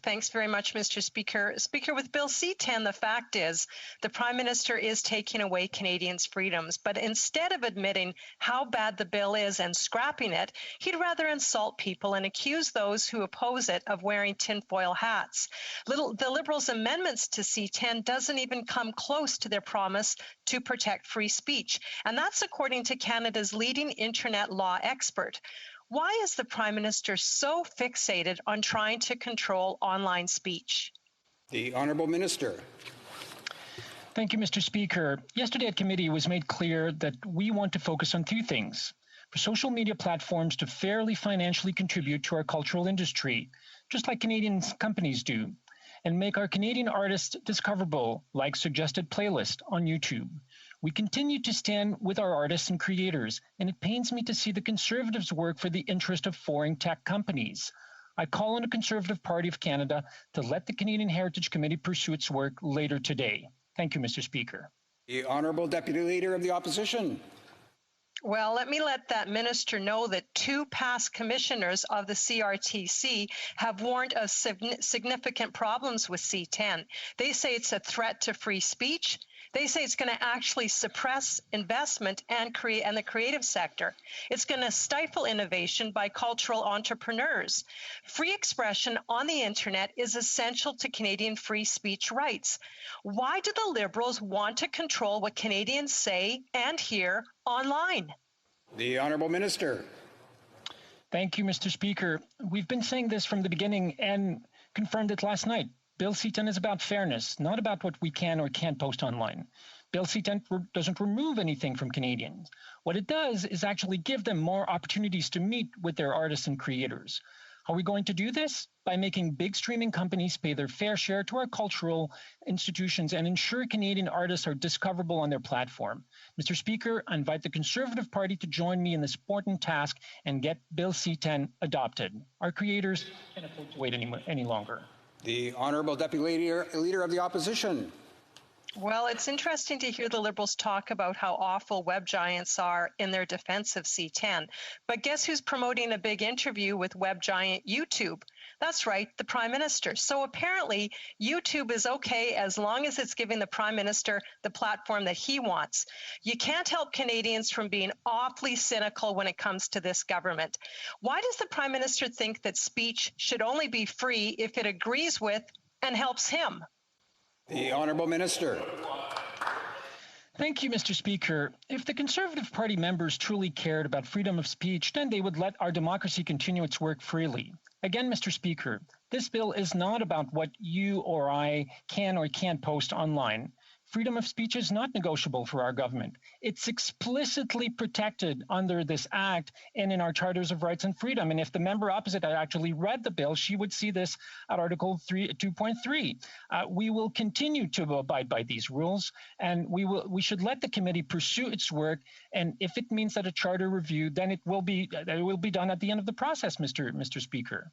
Thanks very much, Mr. Speaker. Speaker, with Bill C-10, the fact is the Prime Minister is taking away Canadians' freedoms, but instead of admitting how bad the bill is and scrapping it, he'd rather insult people and accuse those who oppose it of wearing tinfoil hats. The Liberals' amendments to C-10 doesn't even come close to their promise to protect free speech, and that's according to Canada's leading internet law expert. Why is the Prime Minister so fixated on trying to control online speech? The Honourable Minister. Thank you, Mr. Speaker. Yesterday at committee, it was made clear that we want to focus on two things. For social media platforms to fairly financially contribute to our cultural industry, just like Canadian companies do, and make our Canadian artists discoverable, like suggested playlist on YouTube. We continue to stand with our artists and creators, and it pains me to see the Conservatives work for the interest of foreign tech companies. I call on the Conservative Party of Canada to let the Canadian Heritage Committee pursue its work later today. Thank you, Mr. Speaker. The Honourable Deputy Leader of the Opposition. Well, let me let that minister know that two past commissioners of the CRTC have warned of significant problems with C-10. They say it's a threat to free speech. They say it's going to actually suppress investment and the creative sector. It's going to stifle innovation by cultural entrepreneurs. Free expression on the internet is essential to Canadian free speech rights. Why do the Liberals want to control what Canadians say and hear online? The Honourable Minister. Thank you, Mr. Speaker. We've been saying this from the beginning and confirmed it last night. Bill C-10 is about fairness, not about what we can or can't post online. Bill C-10 doesn't remove anything from Canadians. What it does is actually give them more opportunities to meet with their artists and creators. How are we going to do this? By making big streaming companies pay their fair share to our cultural institutions and ensure Canadian artists are discoverable on their platform. Mr. Speaker, I invite the Conservative Party to join me in this important task and get Bill C-10 adopted. Our creators can't afford to wait any longer. The Honourable Deputy Leader of the Opposition. Well, it's interesting to hear the Liberals talk about how awful web giants are in their defense of C-10. But guess who's promoting a big interview with web giant YouTube? That's right, the Prime Minister. So apparently, YouTube is okay as long as it's giving the Prime Minister the platform that he wants. You can't help Canadians from being awfully cynical when it comes to this government. Why does the Prime Minister think that speech should only be free if it agrees with and helps him? The Honourable Minister. Thank you, Mr. Speaker. If the Conservative Party members truly cared about freedom of speech, then they would let our democracy continue its work freely. Again, Mr. Speaker, this bill is not about what you or I can or can't post online. Freedom of speech is not negotiable for our government. It's explicitly protected under this act and in our Charters of Rights and Freedom. And if the member opposite had actually read the bill, she would see this at Article 2.3. We will continue to abide by these rules, and we should let the committee pursue its work. And if it means that a charter review, then it will be done at the end of the process, Mr. Speaker.